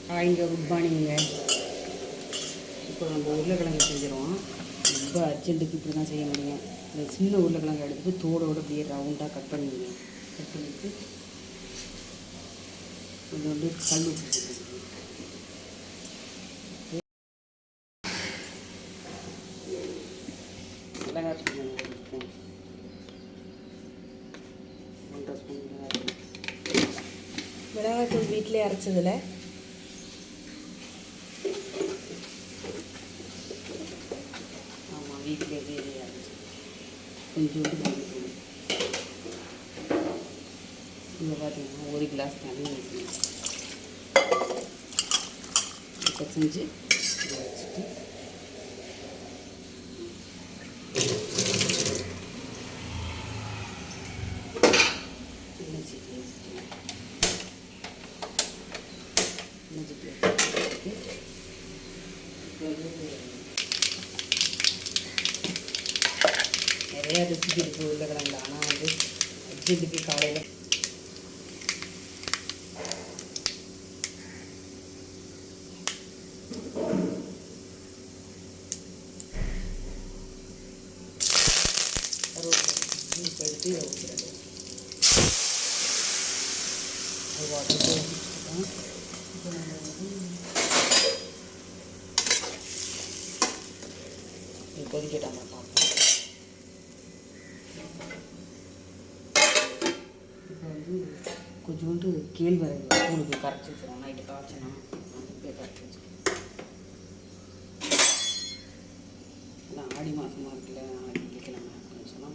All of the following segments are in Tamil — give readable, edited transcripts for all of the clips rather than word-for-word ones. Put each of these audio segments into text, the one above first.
காய்ங்க குட் மார்னிங்க. இப்போ நம்ம உருளைக்கிழங்கு செஞ்சிடுவோம். ரொம்ப அர்ஜென்ட்டுக்கு இப்படி தான் செய்ய முடியும். இந்த சின்ன உருளைக்கிழங்கு எடுத்துட்டு தோடோடு அப்படியே ரவுண்டாக கட் பண்ணிடுவேன். கட் பண்ணிவிட்டு இது வந்து கல் உப்பு மிளகாய் தூள் 1 ஸ்பூன், 1.5 ஸ்பூன் மிளகாய்த்தூள் வீட்டிலே அரைச்சதில்ல. ஆமாம், வீட்டிலே அரைச்சி கொஞ்சோண்டு மல்லித்தூள். இங்கே பார்த்தீங்கன்னா 1 கிளாஸ் தண்ணி ஊற்றணும். இப்போ செஞ்சு இதை வச்சுட்டு நிறையா ரெசிபி இருக்குது உருளைக்கிழங்குல. ஆனால் வந்து அர்ஜென்ட்டுக்கு காலையில் எடுத்து இதை ஊற்றிடுறது. அது வாட்டர் ஊற்றிட்டுருக்கோம். இப்போ நம்ம வந்து இது கொதிக்கட்டாங்க பார்ப்போம். இப்போ வந்து கொஞ்சோண்டு கேழ்வரகு கூழுக்கு கரைச்சி வச்சுருவோம். நைட்டு காய்ச்சனா அப்படியே கரைச்சி வச்சுருவோம். ஆடி மாதமாக இருக்குல்ல, நாளைக்கு வெள்ளிக்கிழமை அப்படின்னு சொன்னால்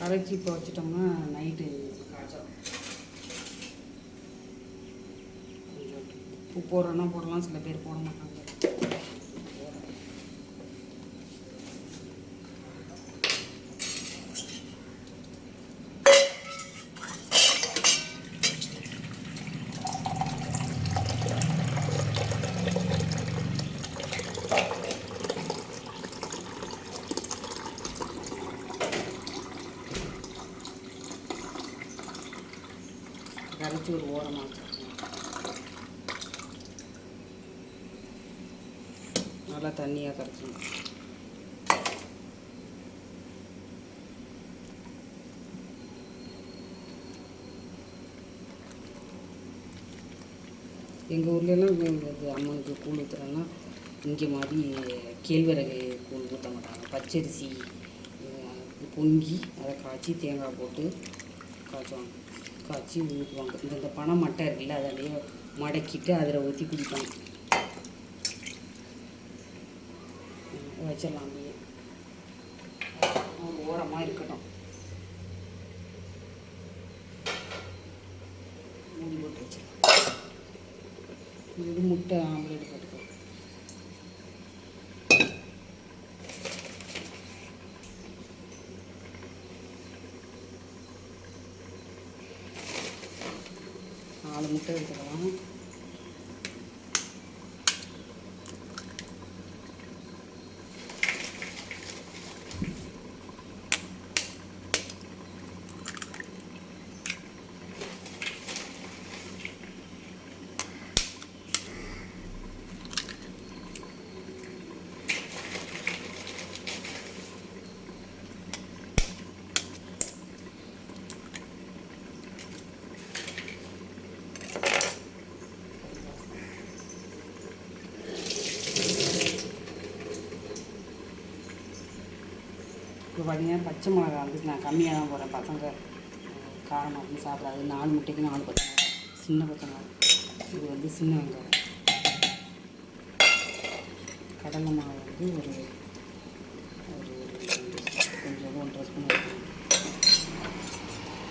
கரைச்சி இப்போ வச்சுட்டோம்னா நைட்டு காய்ச்சல். கொஞ்சம் உப்பு போடுறோன்னா போடலாம், சில பேர் போட மாட்டாங்க. கரைச்சி ஒரு ஓரமாக வச்சுருக்கோம். நல்லா தண்ணியாக கரைச்சிடும். எங்கள் ஊர்லெலாம் அம்மனுக்கு கூழ் ஊற்றுறோன்னா இங்கே மாதிரி கேழ்வரகு கூழ் ஊற்ற மாட்டாங்க. பச்சரிசி பொங்கி அதை காய்ச்சி தேங்காய் போட்டு காய்ச்சுவாங்க. காய்ச்சி ஊற்றுவாங்க. இந்த பனை மட்டை இருக்குல்ல, அதை அப்படியே மடக்கிட்டு அதில் ஊற்றி குடிப்பாங்க. வச்சிடலாம் அப்படியே ஓரமாக இருக்கட்டும். மூடி போட்டு வச்சிடலாம். இது முட்டை ஆம்லேட் போட்டுக்கலாம். நாலு முட்டை எடுத்துக்கலாம். இப்போ பார்த்தீங்கன்னா பச்சை மிளகா வந்து நான் கம்மியாக தான் போடுறேன். பசங்க காரம் அப்படின்னு சாப்பிடாது. 4 முட்டைக்கு 4 பச்சை மிளகா, சின்ன பச்சை மிளகா. இது வந்து சின்ன வெங்காயம். கடலை மாவு வந்து ஒரு கொஞ்சம் 1.5 ஸ்பூன் வைக்கணும்.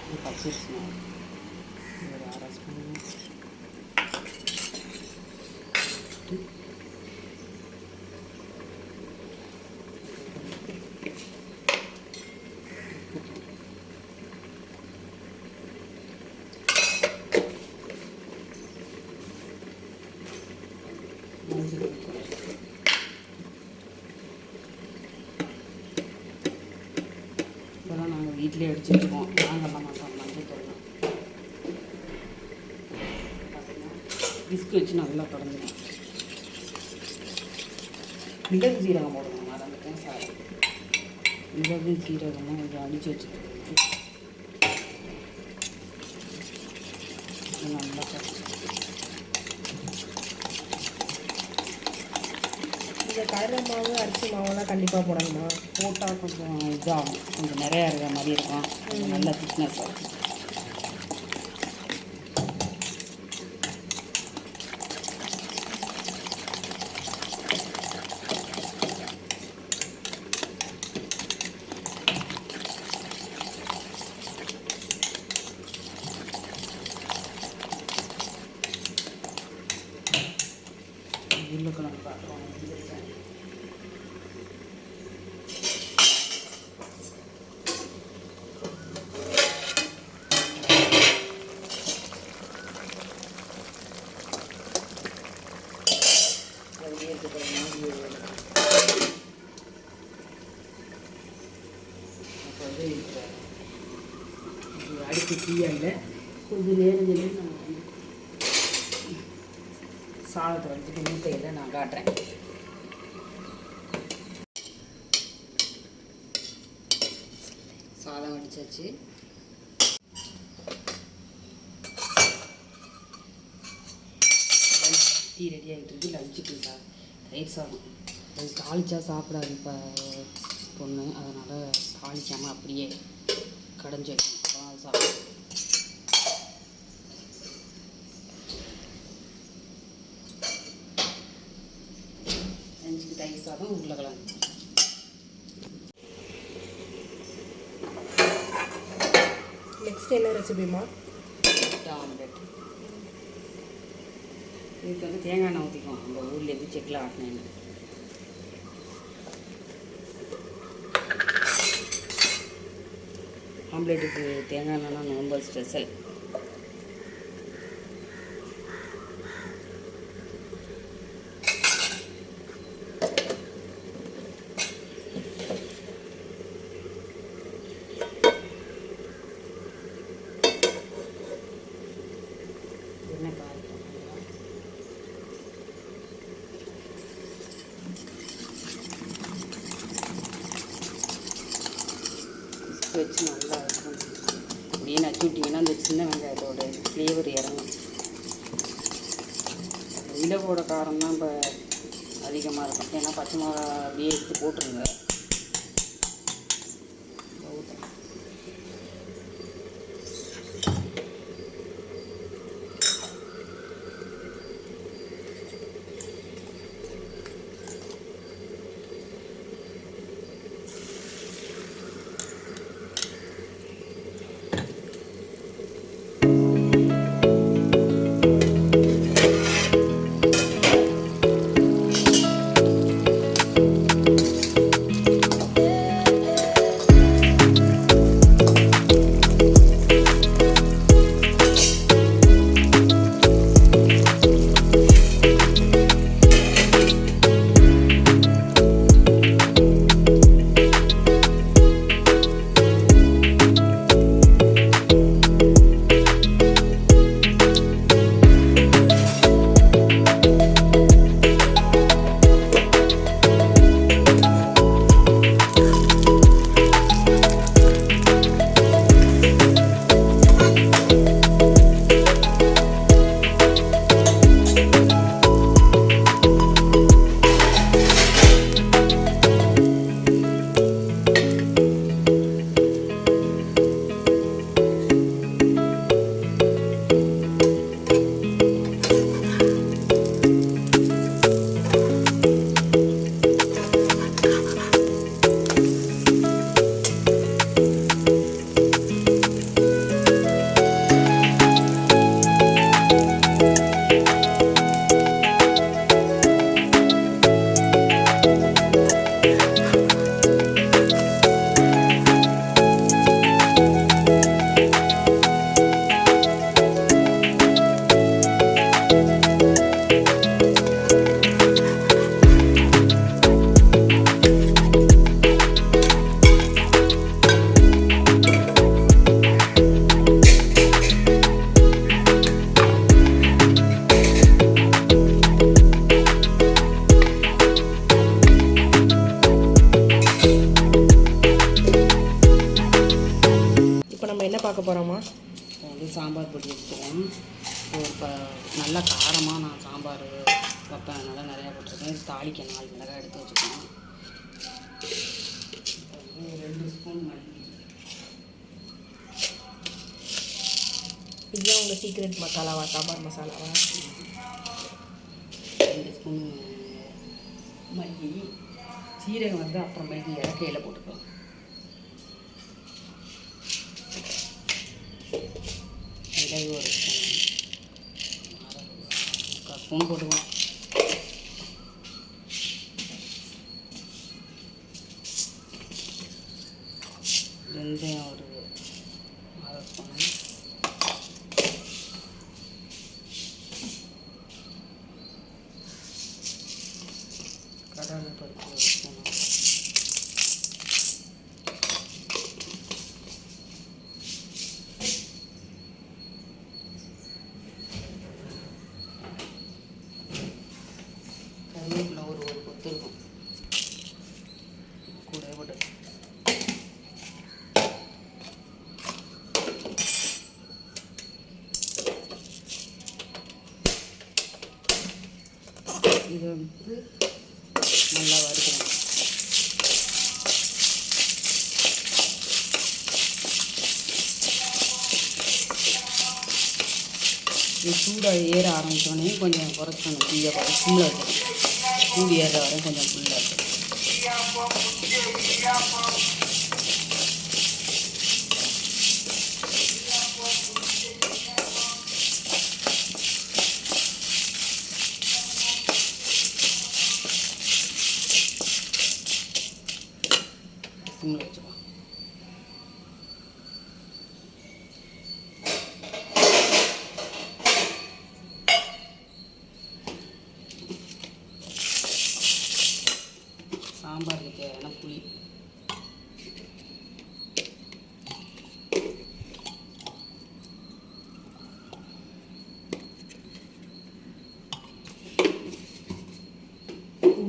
இது பச்சரிசி மாவு ஒரு 1/2 ஸ்பூன். மஞ்சள் தூள் கொஞ்சம். இதெல்லாம் நாங்கள் வீட்டிலே அடிச்சு வச்சுக்குவோம். நாங்கள்லாம் மாட்டோம் மஞ்சள் தூள்லாம். பார்த்தீங்கன்னா விஸ்க் வச்சு நல்லா கலந்துடும். மிளகு சீரகம் போடணும், மறந்துட்டேன் சாரி. மிளகு சீரகமாக கொஞ்சம் அடித்து வச்சுட்டு நல்லா இந்த கடலை மாவு அரிசி மாவுலாம் கண்டிப்பாக போடணுமா? போட்டால் கொஞ்சம் இதாகும், கொஞ்சம் நிறையா இருக்கிற மாதிரி இருக்கும், கொஞ்சம் நல்ல திக்னஸ் ஆகும். உருளைக்கிழங்கு பார்க்குறோம். அப்போ வந்து அடுப்பு தீயல்ல கொஞ்சம் நேரம் நம்ம வந்து சாதத்தை வச்சுட்டு மூட்டையில் நான் காட்டுறேன். சாதம் வடிச்சாச்சு. டீ ரெடி ஆகிட்டு இருக்கு. லஞ்சுக்கு தயிர் சாதம். அது தாளிச்சா சாப்பிடாது இப்போ பொண்ணு, அதனால் தாளிக்காமல் அப்படியே கடைஞ்சி வைக்கணும். அது சாப்பிடும். லஞ்சுக்கு தயிர் சாதம், உருளைக்கிழங்கு. நெக்ஸ்ட் என்ன ரெசிபிமா? ஆம்லெட். இதுக்கு வந்து தேங்காய் எண்ணெய் ஊற்றிக்குவோம். நம்ம ஊர்லேருந்து செக்கில் ஆட்டினேன். ஆம்லெட்டுக்கு தேங்காய் எண்ணெய்னா ரொம்ப ஸ்பெஷல். என்ன காரணம் வச்சு நல்லா இருக்கும். அப்படியே நச்சு விட்டிங்கன்னா அந்த சின்ன வெங்காயத்தோட ஃப்ளேவர் இறங்கும். மிளகோட காரம் தான் இப்போ அதிகமாக இருக்கும். ஏன்னா பச்சை மிளகா அப்படியே எடுத்து போட்டுருங்க. சாம்பார் பொடி வச்சுருக்கேன். நல்லா காரமாக நான் சாம்பார் வைப்பேன், அதனால் நிறையா போட்டிருக்கேன். தாளிக்க 4 மிளகாய் எடுத்து வச்சுக்கேன். 2 ஸ்பூன் மல்லி. இதுதான் உங்கள் சீக்ரெட் மசாலாவா, சாம்பார் மசாலாவா? 2 ஸ்பூன் மல்லி. சீரகம் வந்து அப்புறமேட்டு இறக்கையில் போட்டுக்கலாம். மிளகு ஒரு ஸ்பூன் போட்டுக்கலாம். வெந்தயம் ஒரு 1/2 ஸ்பூன். கடலை பருப்பு 1 ஸ்பூன். கருவேப்பிலை ஒரு கொத்து இருக்கும், கூட போட்டு. இதை வந்து நல்லா வறுக்கணும். இது சூடாக ஏற ஆரம்பித்தோடனே கொஞ்சம் குறைக்கணும், தீயை ஃபுல்லாக இருக்கணும். சூடு ஏற வரையும் கொஞ்சம் ஃபுல்லாக இருக்கணும். சிம்மில் வச்சுக்கலாம். சாம்பாருக்கு தேவையான புளி.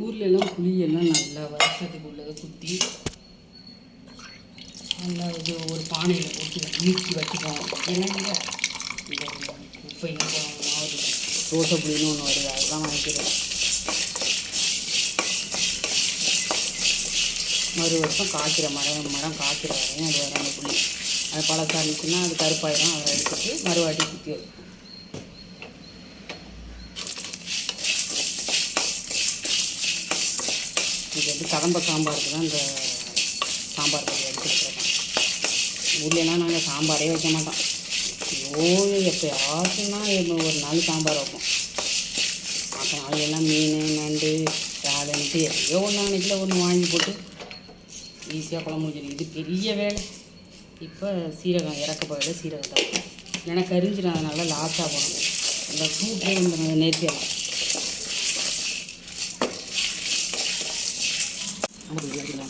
ஊர்லெல்லாம் புளியெல்லாம் நல்லா வருஷத்துக்கு உள்ளதை குத்தி நல்லா இது ஒரு பானையில் போட்டு நீக்கி வச்சுப்போம். ஏன்னா இந்த குப்பை மாவு தோசை புளின்னு ஒன்று வருது, அதுதான் வாங்கிக்கிறேன். மறு வருஷம் காய்க்கிற மரம் காய்க்கிற வரையும் அது வர அந்த புளி. அது பழசாக இருந்துச்சுன்னா அது கருப்பாயிடும், அதை எடுத்துட்டு மறுவாட்டி குத்தி வைக்கும். இது வந்து கதம்ப சாம்பாருக்கு தான் இந்த சாம்பார் பொடி எடுத்துக்கிட்டு இருக்கேன். ஊர்லலாம் நாங்கள் சாம்பாரே வைக்க மாட்டோம். எப்போயாச்சுன்னா ஒரு நாள் சாம்பார் வைப்போம். மற்ற நாளெல்லாம் மீன் நண்டு இறாலுன்ட்டு எதையோ ஒன்று அன்றைக்கில் ஒன்று வாங்கி போட்டு ஈஸியாக குழம்பு முடிஞ்சிடும். இது பெரிய வேலை. இப்போ சீரகம் இறக்க போயிட சீரகம் தான், இல்லைன்னா கரிஞ்சிடும். அதனால லாஸாக போகணும். அந்த சூட்லேயே வந்து நேர்த்தியெல்லாம் அப்படி வைக்கலாம்.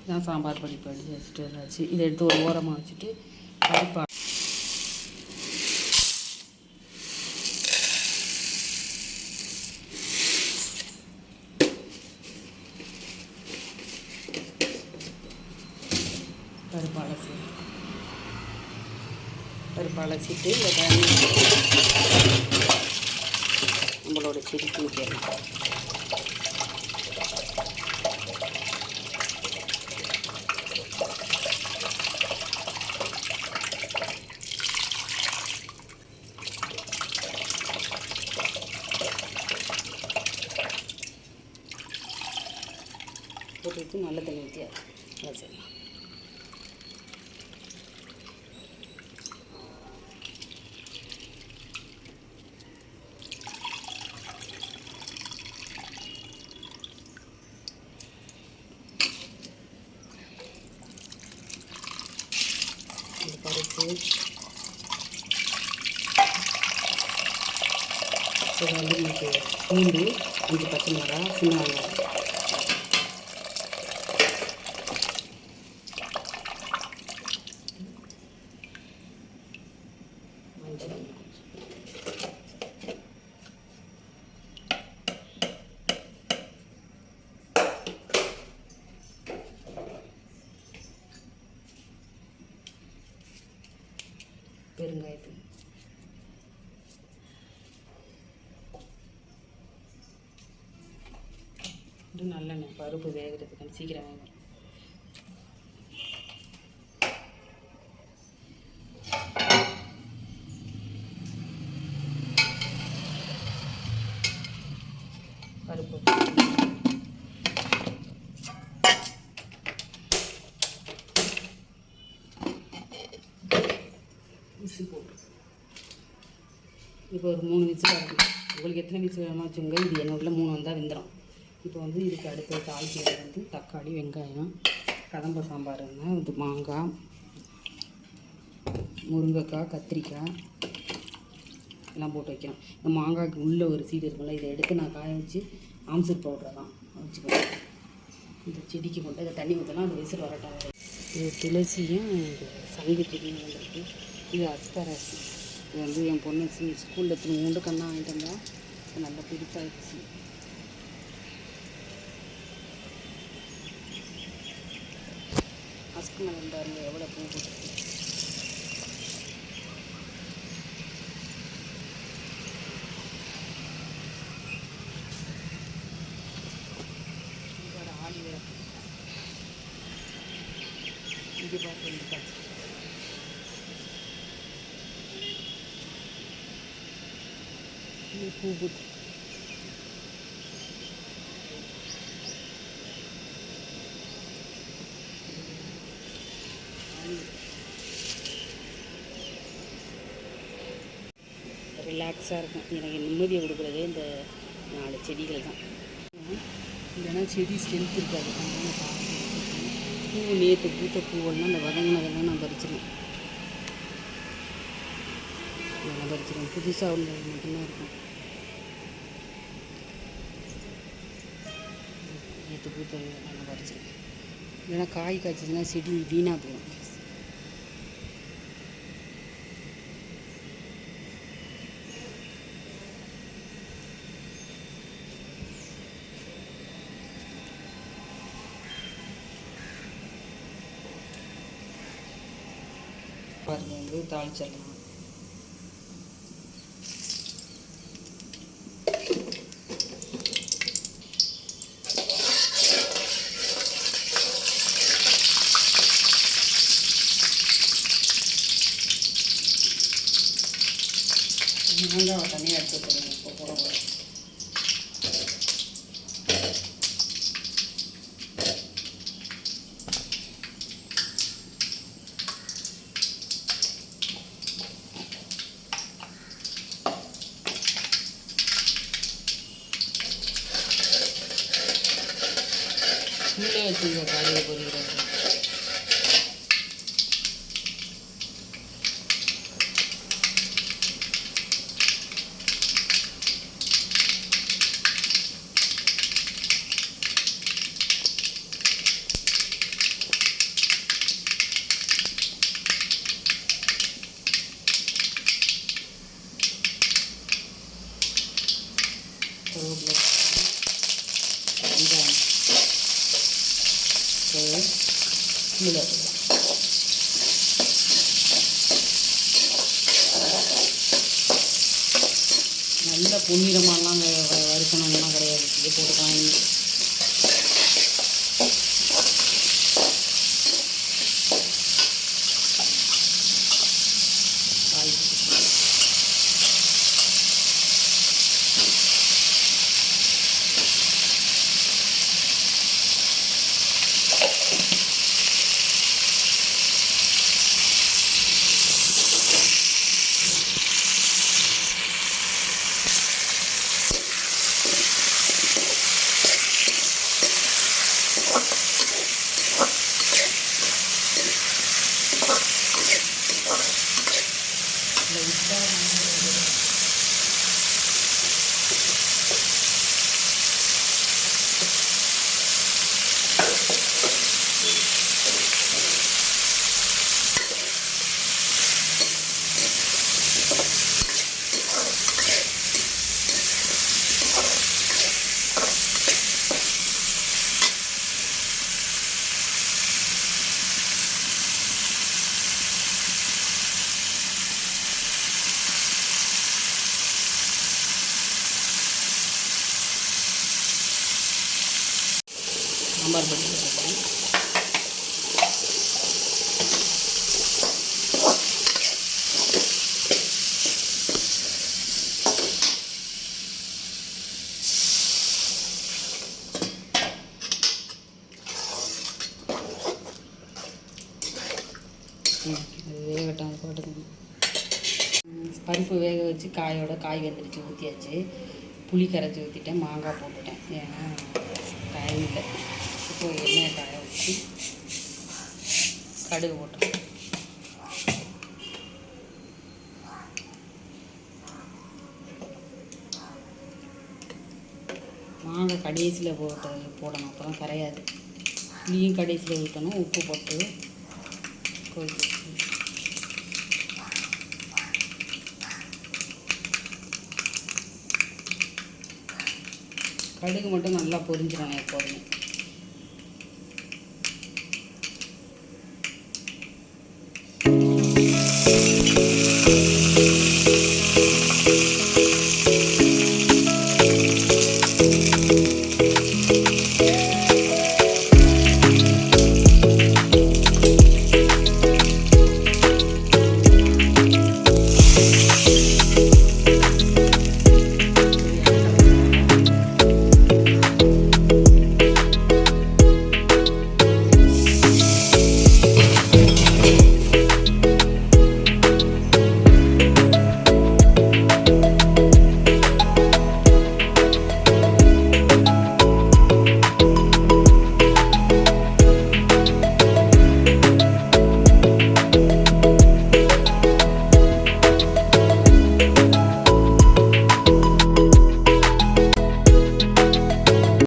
தான் சாம்பார் பொடி படித்து வச்சுட்டு வச்சு இதை எடுத்து ஒரு ஓரமாக வச்சுட்டு பருப்பா பருப்பு அலசிட்டு இந்த தண்ணி நம்மளோட செடிக்கு ஊற்றிடலாம். போட்டு நல்ல தண்ணி ஊற்றி வச்சிடலாம். இந்த பருப்பு இது வந்து உங்களுக்கு பூண்டு 5 பச்சை மிளகாய் சின்ன வெங்காயம். மஞ்சள் பெருங்காயத்தூள் இது நல்லெண்ணெய் பருப்பு வேகிறதுக்கு சீக்கிரம் வேகும். பருப்பு விசில் போட்டு இப்போ ஒரு 3 விசில் வரணும். உங்களுக்கு எத்தனை விசில் வேணுமா வச்சுங்க. இது என்னோட 3 வந்தால் வெந்துடும். இப்போ வந்து இதுக்கு அடுத்த தாளிக்கிறது வந்து தக்காளி வெங்காயம் கதம்ப சாம்பாருங்க. இது மாங்காய் முருங்கைக்காய் கத்திரிக்காய் எல்லாம் போட்டு வைக்கணும். இந்த மாங்காய்க்கு உள்ளே ஒரு சீடு இருக்கும்ல, இதை எடுத்து நான் காய வச்சு ஆம்சூர் பவுடரை தான் வச்சுக்கணும். இந்த செடிக்கு கொண்டு இதை தண்ணி ஊற்றலாம். அந்த விசில் வரட்டும். இது துளசியும் சங்கு செடியும் வந்துருக்கு. இது அஸ்பரஸ். இது வந்து என் பொண்ணு ஸ்கூலில் உண்டு கண்ணா வாங்கிட்டு வந்தால் நல்லா பெருசாகிடுச்சு. அஸ்கு மலம் பாருங்க எவ்வளோ பூ போட்டுருக்கு. இதோட ஆளி வேற இது பார்த்து பூ போட்டு ரிலாக்ஸாக இருக்கும். எனக்கு நிம்மதியை கொடுக்குறதே இந்த 4 செடிகள் தான். இல்லைன்னா செடி ஸ்ட்ரென்த் இருக்காது. பூ நேற்று பூத்த பூவெல்லாம் இந்த வதங்கினதெல்லாம் நான் பறிச்சிருவேன். இதெல்லாம் பறிச்சிருவேன். புதுசாக உள்ளது மட்டும்தான் இருக்கும். நேற்று பூத்ததெல்லாம் நான் பறிச்சிருவேன். இல்லைன்னா காய் காய்ச்சிதுன்னா செடி வீணாக போயிடும். பாருங்க வந்து தாளிச்சிடலாம். வெங்காயம் தனியாக எடுத்து வச்சுருங்க. இப்போ போட உள்ளே வச்சுருக்க காலையை பொறிக்கிறாங்க. கீழே நல்ல பொன்னிறமாலாம் வறுக்கணும்லாம் கிடையாது. இது போட்டுக்கலாம். சாம்பார் பொடி போட்டுக்கிறேன். அது வேகட்டும், அது போட்டுக்கணும். பருப்பு வேக வச்சு காய் வெந்துடுச்சு, ஊற்றியாச்சு. புளி கரைச்சி ஊற்றிட்டேன், மாங்காய் போட்டுட்டேன். ஏன்னா டைம் இல்லை. இப்போ எண்ணெயை காய வச்சு கடுகு போட்டேன். மாங்காய் கடைசியில் போடணும், அப்போ தான் கரையாது. புளியும் கடைசியில் ஊற்றணும். உப்பு போட்டு கொதிச்சு கடுகு மட்டும் நல்லா பொரிஞ்சிடணும் எப்போதுமே.